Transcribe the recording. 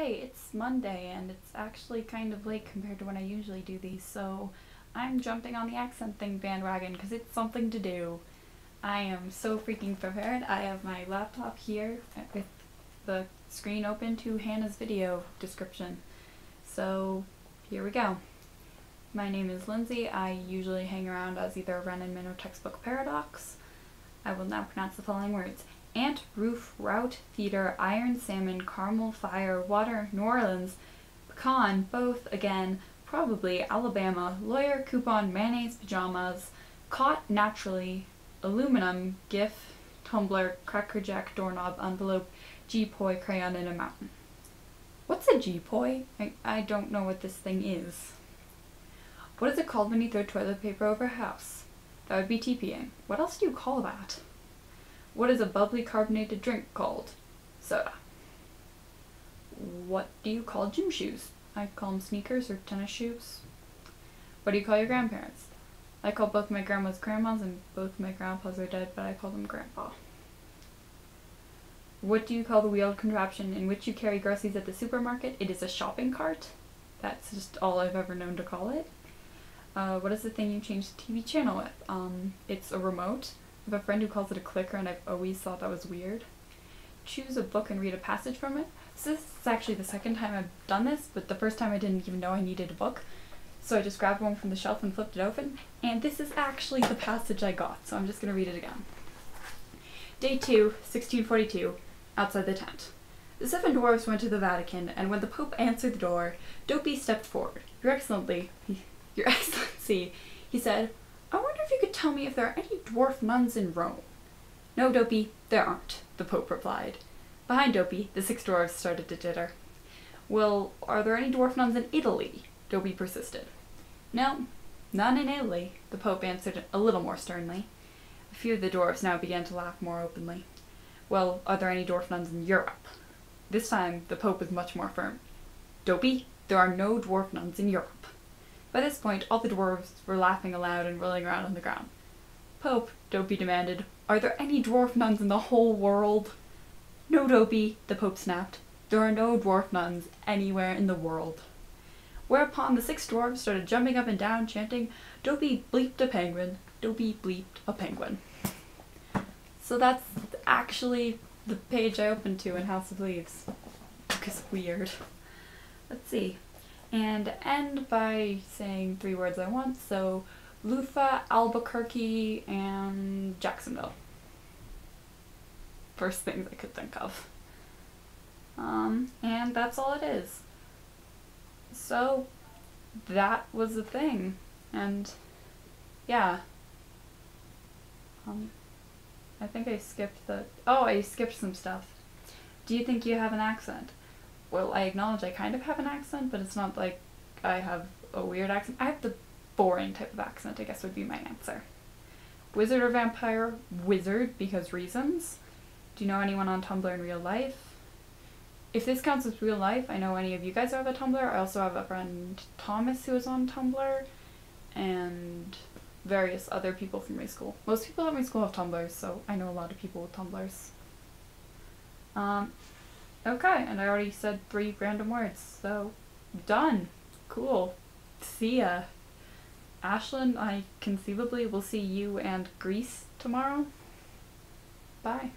Hey, it's Monday and it's actually kind of late compared to when I usually do these, so I'm jumping on the accent thing bandwagon because it's something to do. I am so freaking prepared. I have my laptop here with the screen open to Hannah's video description. So here we go. My name is Lindsay. I usually hang around as either a Ren and Minnow textbook paradox. I will now pronounce the following words. Ant, roof, route, theater, iron, salmon, caramel, fire, water, New Orleans, pecan, both, again, probably, Alabama, lawyer, coupon, mayonnaise, pajamas, caught, naturally, aluminum, gif, tumbler, crackerjack, doorknob, envelope, G-poi, crayon, in a mountain. What's a G-poi? I don't know what this thing is. What is it called when you throw toilet paper over a house? That would be TPing. What else do you call that? What is a bubbly carbonated drink called? Soda. What do you call gym shoes? I call them sneakers or tennis shoes. What do you call your grandparents? I call both my grandmas grandmas and both my grandpas are dead, but I call them grandpa. What do you call the wheeled contraption in which you carry groceries at the supermarket? It is a shopping cart. That's just all I've ever known to call it. What is the thing you change the TV channel with? It's a remote. I have a friend who calls it a clicker and I've always thought that was weird. Choose a book and read a passage from it. So this is actually the second time I've done this, but the first time I didn't even know I needed a book. So I just grabbed one from the shelf and flipped it open, and this is actually the passage I got, so I'm just going to read it again. Day 2, 1642, outside the tent. The 7 dwarves went to the Vatican, and when the Pope answered the door, Dopey stepped forward. Your Excellency, he said, I wonder if you could tell me if there are any dwarf nuns in Rome. No, Dopey, there aren't, the Pope replied. Behind Dopey, the 6 dwarves started to titter. Well, are there any dwarf nuns in Italy? Dopey persisted. No, none in Italy, the Pope answered a little more sternly. A few of the dwarves now began to laugh more openly. Well, are there any dwarf nuns in Europe? This time, the Pope was much more firm. Dopey, there are no dwarf nuns in Europe. By this point, all the dwarves were laughing aloud and rolling around on the ground. Pope, Dopey demanded, are there any dwarf nuns in the whole world? No, Dopey, the Pope snapped. There are no dwarf nuns anywhere in the world. Whereupon the 6 dwarves started jumping up and down, chanting, Dopey bleeped a penguin, Dopey bleeped a penguin. So that's actually the page I opened to in House of Leaves. It's weird. Let's see. And end by saying 3 words I want, so Lufa, Albuquerque, and Jacksonville. First things I could think of. And that's all it is. So, that was the thing. And, yeah. I think I skipped I skipped some stuff. Do you think you have an accent? Well, I acknowledge I kind of have an accent, but it's not like I have a weird accent. I have the boring type of accent, I guess would be my answer. Wizard or vampire? Wizard, because reasons. Do you know anyone on Tumblr in real life? If this counts as real life, I know any of you guys have a Tumblr. I also have a friend, Thomas, who is on Tumblr, and various other people from my school. Most people at my school have Tumblrs, so I know a lot of people with Tumblrs. Okay, and I already said 3 random words, so done. Cool. See ya. Ashlyn, I conceivably will see you and Grease tomorrow. Bye.